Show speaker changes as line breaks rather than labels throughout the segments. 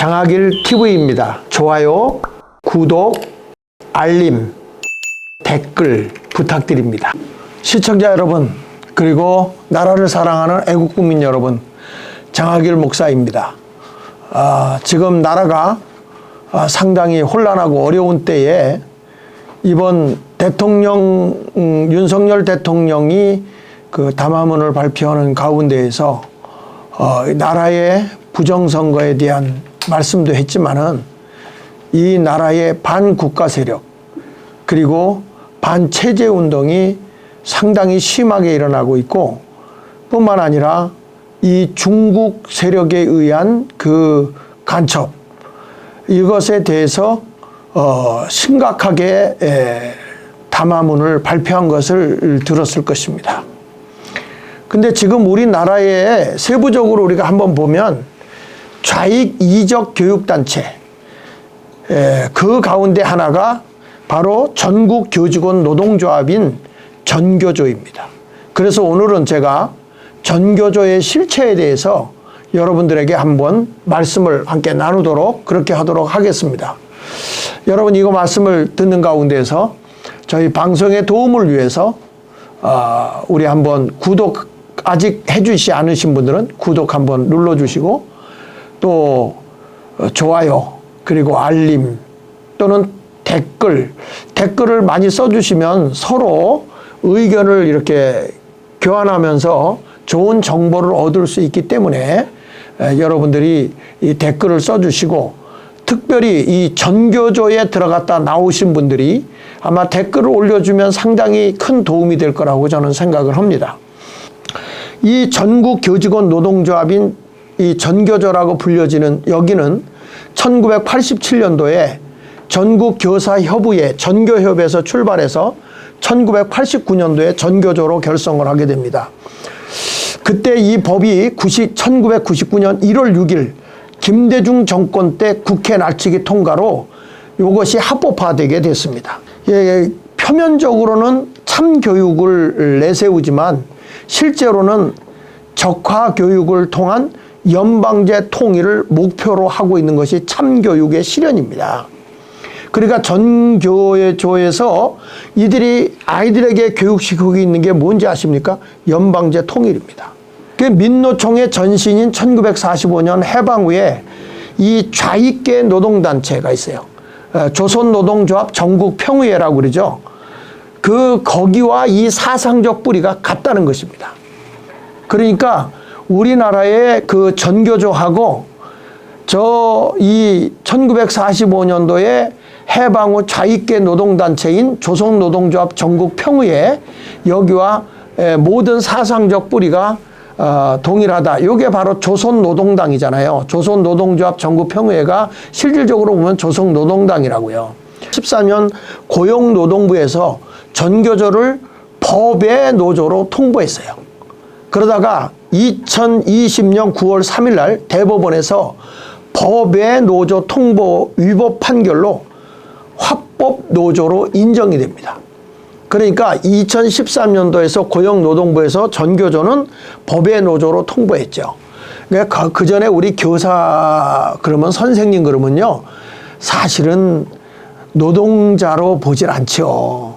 장학일 TV입니다. 좋아요, 구독, 알림, 댓글 부탁드립니다. 시청자 여러분, 그리고 나라를 사랑하는 애국국민 여러분, 장학일 목사입니다. 지금 나라가 상당히 혼란하고 어려운 때에 이번 윤석열 대통령이 그 담화문을 발표하는 가운데에서 나라의 부정선거에 대한 말씀도 했지만은 이 나라의 반국가 세력 그리고 반체제 운동이 상당히 심하게 일어나고 있고, 뿐만 아니라 이 중국 세력에 의한 그 간첩, 이것에 대해서 심각하게 담화문을 발표한 것을 들었을 것입니다. 근데 지금 우리나라에 세부적으로 우리가 한번 보면 좌익 이적 교육단체, 그 가운데 하나가 바로 전국 교직원 노동조합인 전교조입니다. 그래서 오늘은 제가 전교조의 실체에 대해서 여러분들에게 한번 말씀을 함께 나누도록 그렇게 하도록 하겠습니다. 여러분, 이거 말씀을 듣는 가운데서 저희 방송의 도움을 위해서 우리 한번 구독 아직 해주시지 않으신 분들은 구독 한번 눌러주시고, 또 좋아요 그리고 알림 또는 댓글을 많이 써주시면 서로 의견을 이렇게 교환하면서 좋은 정보를 얻을 수 있기 때문에 여러분들이 이 댓글을 써주시고, 특별히 이 전교조에 들어갔다 나오신 분들이 아마 댓글을 올려주면 상당히 큰 도움이 될 거라고 저는 생각을 합니다. 이 전국 교직원 노동조합인 이 전교조라고 불려지는 여기는 1987년도에 전국교사협의회 전교협에서 출발해서 1989년도에 전교조로 결성을 하게 됩니다. 그때 이 법이 1999년 1월 6일 김대중 정권 때 국회 날치기 통과로 이것이 합법화되게 됐습니다. 표면적으로는 참교육을 내세우지만 실제로는 적화교육을 통한 연방제 통일을 목표로 하고 있는 것이 참교육의 실현입니다. 그러니까 전교조에서 이들이 아이들에게 교육시키고 있는 게 뭔지 아십니까? 연방제 통일입니다. 그 민노총의 전신인 1945년 해방 후에 이 좌익계 노동단체가 있어요. 조선노동조합 전국평의회라고 그러죠. 거기와 이 사상적 뿌리가 같다는 것입니다. 그러니까 우리나라의 그 전교조하고 이 1945년도에 해방 후 좌익계 노동단체인 조선노동조합 전국평의회, 여기와 모든 사상적 뿌리가 동일하다. 이게 바로 조선노동당이잖아요. 조선노동조합 전국평의회가 실질적으로 보면 조선노동당이라고요. 14년 고용노동부에서 전교조를 법의 노조로 통보했어요. 그러다가 2020년 9월 3일 날 대법원에서 법의 노조 통보 위법 판결로 화법 노조로 인정이 됩니다. 그러니까 2013년도에서 고용노동부에서 전교조는 법의 노조로 통보했죠. 그러니까 그 전에 우리 교사 그러면 선생님 그러면요, 사실은 노동자로 보질 않죠.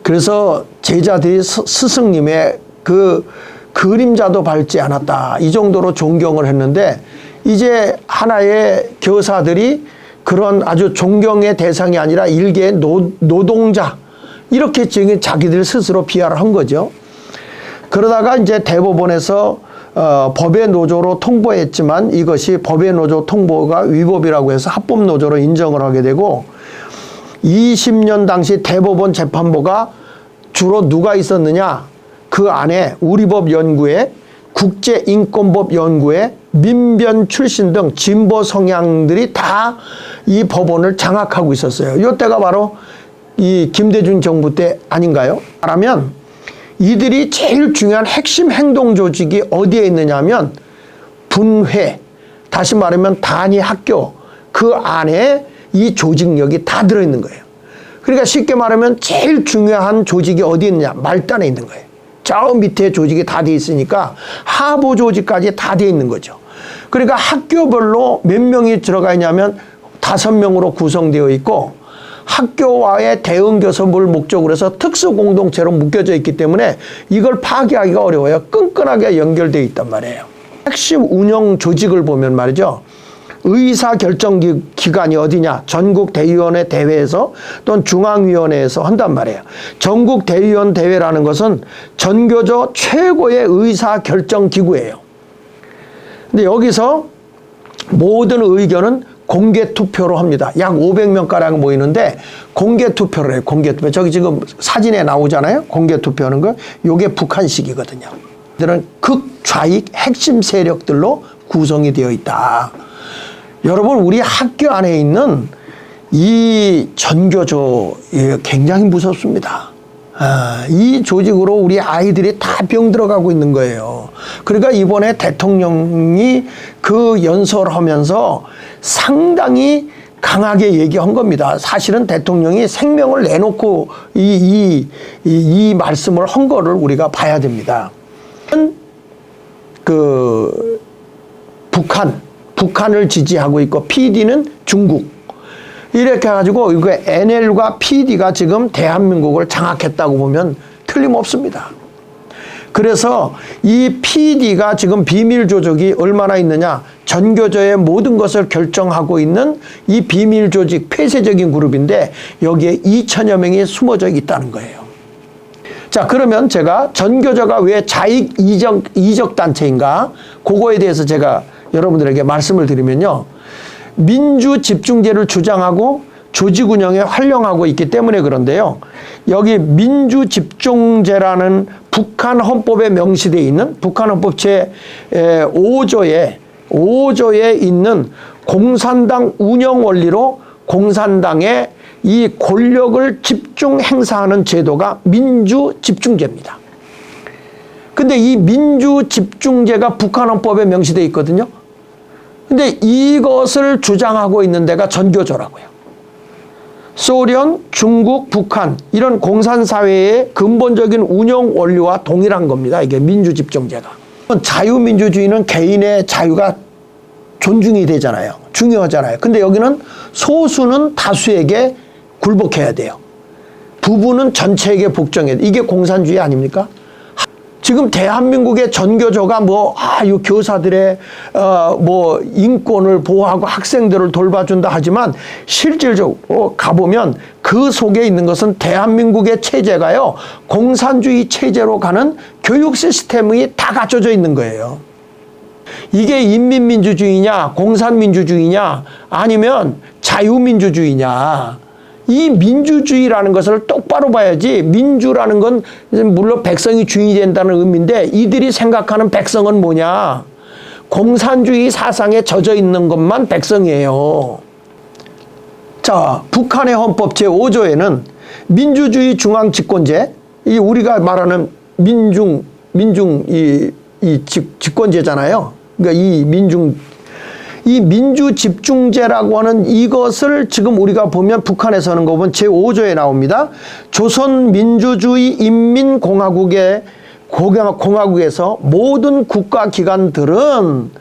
그래서 제자들이 스승님의 그 그림자도 밟지 않았다, 이 정도로 존경을 했는데, 이제 하나의 교사들이 그런 아주 존경의 대상이 아니라 일개의 노동자, 이렇게 지금 자기들 스스로 비하를 한 거죠. 그러다가 이제 대법원에서 법의 노조로 통보했지만 이것이 법의 노조 통보가 위법이라고 해서 합법 노조로 인정을 하게 되고, 20년 당시 대법원 재판부가 주로 누가 있었느냐, 그 안에 우리법연구회, 국제인권법연구회, 민변 출신 등 진보 성향들이 다 이 법원을 장악하고 있었어요. 이때가 바로 이 김대중 정부 때 아닌가요? 말하면 이들이 제일 중요한 핵심 행동 조직이 어디에 있느냐 하면 분회, 다시 말하면 단위 학교, 그 안에 이 조직력이 다 들어있는 거예요. 그러니까 쉽게 말하면 제일 중요한 조직이 어디 있느냐, 말단에 있는 거예요. 저 밑에 조직이 다 돼 있으니까 하부 조직까지 다 돼 있는 거죠. 그러니까 학교별로 몇 명이 들어가 있냐면 5명으로 구성되어 있고 학교와의 대응 교섭을 목적으로 해서 특수 공동체로 묶여져 있기 때문에 이걸 파괴하기가 어려워요. 끈끈하게 연결되어 있단 말이에요. 핵심 운영 조직을 보면 말이죠. 의사결정기관이 어디냐? 전국대의원회 대회에서 또는 중앙위원회에서 한단 말이에요. 전국대의원 대회라는 것은 전교조 최고의 의사결정기구예요. 근데 여기서 모든 의견은 공개투표로 합니다. 약 500명가량 모이는데 공개투표를 해요. 공개투표. 저기 지금 사진에 나오잖아요. 공개투표하는 거. 요게 북한식이거든요. 이들은 극좌익 핵심 세력들로 구성이 되어 있다. 여러분, 우리 학교 안에 있는 이 전교조 굉장히 무섭습니다. 이 조직으로 우리 아이들이 다 병들어가고 있는 거예요. 그러니까 이번에 대통령이 그 연설하면서 상당히 강하게 얘기한 겁니다. 사실은 대통령이 생명을 내놓고 이 말씀을 한 거를 우리가 봐야 됩니다. 북한을 지지하고 있고 PD는 중국. 이렇게 해가지고 이거 NL과 PD가 지금 대한민국을 장악했다고 보면 틀림없습니다. 그래서 이 PD가 지금 비밀 조직이 얼마나 있느냐? 전교조의 모든 것을 결정하고 있는 이 비밀 조직 폐쇄적인 그룹인데 여기에 2천여 명이 숨어져 있다는 거예요. 자, 그러면 제가 전교조가 왜 자익 이적 단체인가? 그거에 대해서 제가 여러분들에게 말씀을 드리면요. 민주 집중제를 주장하고 조직 운영에 활용하고 있기 때문에 그런데요. 여기 민주 집중제라는 북한 헌법에 명시되어 있는 북한 헌법 제 5조에 있는 공산당 운영 원리로 공산당의 이 권력을 집중 행사하는 제도가 민주 집중제입니다. 근데 이 민주 집중제가 북한 헌법에 명시되어 있거든요. 근데 이것을 주장하고 있는 데가 전교조라고요. 소련, 중국, 북한 이런 공산사회의 근본적인 운영 원리와 동일한 겁니다. 이게 민주집중제가. 자유민주주의는 개인의 자유가 존중이 되잖아요. 중요하잖아요. 근데 여기는 소수는 다수에게 굴복해야 돼요. 부부는 전체에게 복종해야 돼요. 이게 공산주의 아닙니까? 지금 대한민국의 전교조가 이 교사들의 인권을 보호하고 학생들을 돌봐준다 하지만 실질적으로 가보면 그 속에 있는 것은 대한민국의 체제가요, 공산주의 체제로 가는 교육 시스템이 다 갖춰져 있는 거예요. 이게 인민민주주의냐, 공산민주주의냐, 아니면 자유민주주의냐. 이 민주주의라는 것을 똑바로 봐야지. 민주라는 건 물론 백성이 주인이 된다는 의미인데 이들이 생각하는 백성은 뭐냐? 공산주의 사상에 젖어 있는 것만 백성이에요. 자, 북한의 헌법 제5조에는 민주주의 중앙 집권제, 이 우리가 말하는 집권제잖아요. 그러니까 이 민주 집중제라고 하는 이것을 지금 우리가 보면 북한에서 하는 거 보면 제5조에 나옵니다. 조선민주주의 인민공화국에서 모든 국가기관들은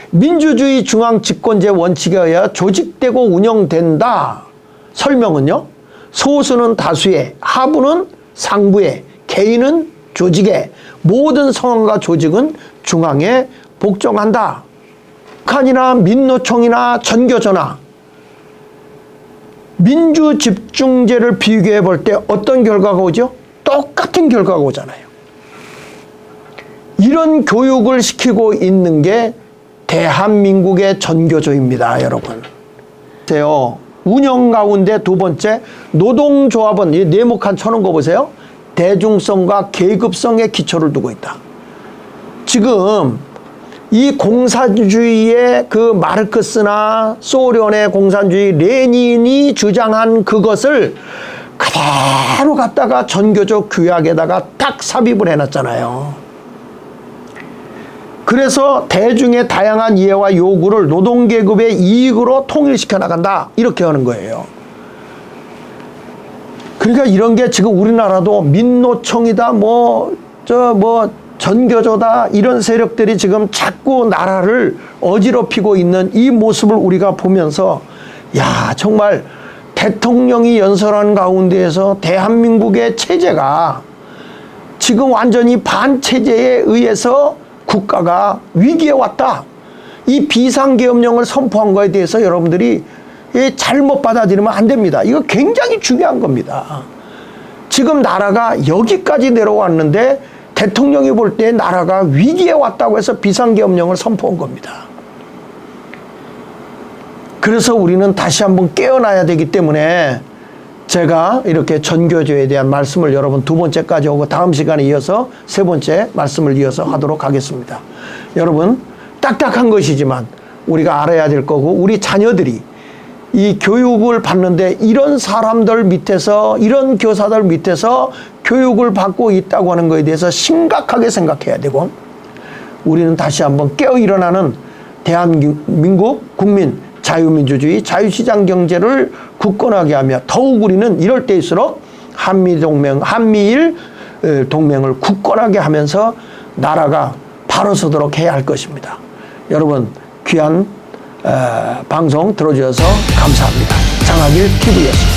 민주주의 중앙집권제 원칙에 의해 조직되고 운영된다. 설명은요. 소수는 다수에, 하부는 상부에, 개인은 조직에, 모든 성원과 조직은 중앙에 복종한다. 북한이나 민노총이나 전교조나 민주집중제를 비교해 볼 때 어떤 결과가 오죠? 똑같은 결과가 오잖아요. 이런 교육을 시키고 있는 게 대한민국의 전교조입니다, 여러분. 운영 가운데 두 번째, 노동조합은 이 네모칸 쳐놓은 거 보세요. 대중성과 계급성의 기초를 두고 있다. 지금 이 공산주의의 그 마르크스나 소련의 공산주의 레닌이 주장한 그것을 그대로 갖다가 전교조 규약에다가 딱 삽입을 해놨잖아요. 그래서 대중의 다양한 이해와 요구를 노동계급의 이익으로 통일시켜 나간다. 이렇게 하는 거예요. 그러니까 이런 게 지금 우리나라도 민노총이다 전교조다 이런 세력들이 지금 자꾸 나라를 어지럽히고 있는 이 모습을 우리가 보면서 야, 정말 대통령이 연설한 가운데에서 대한민국의 체제가 지금 완전히 반체제에 의해서 국가가 위기에 왔다. 이 비상계엄령을 선포한 거에 대해서 여러분들이 잘못 받아들이면 안 됩니다. 이거 굉장히 중요한 겁니다. 지금 나라가 여기까지 내려왔는데 대통령이 볼 때 나라가 위기에 왔다고 해서 비상계엄령을 선포한 겁니다. 그래서 우리는 다시 한번 깨어나야 되기 때문에 제가 이렇게 전교조에 대한 말씀을 여러분 두 번째까지 하고 다음 시간에 이어서 세 번째 말씀을 이어서 하도록 하겠습니다. 여러분 딱딱한 것이지만 우리가 알아야 될 거고 우리 자녀들이 이 교육을 받는데 이런 사람들 밑에서 이런 교사들 밑에서 교육을 받고 있다고 하는 것에 대해서 심각하게 생각해야 되고 우리는 다시 한번 깨어 일어나는 대한민국 국민 자유민주주의 자유시장 경제를 굳건하게 하며 더욱 우리는 이럴 때일수록 한미일 동맹을 굳건하게 하면서 나라가 바로 서도록 해야 할 것입니다. 여러분 귀한 방송 들어주셔서 감사합니다. 장학일 TV였습니다.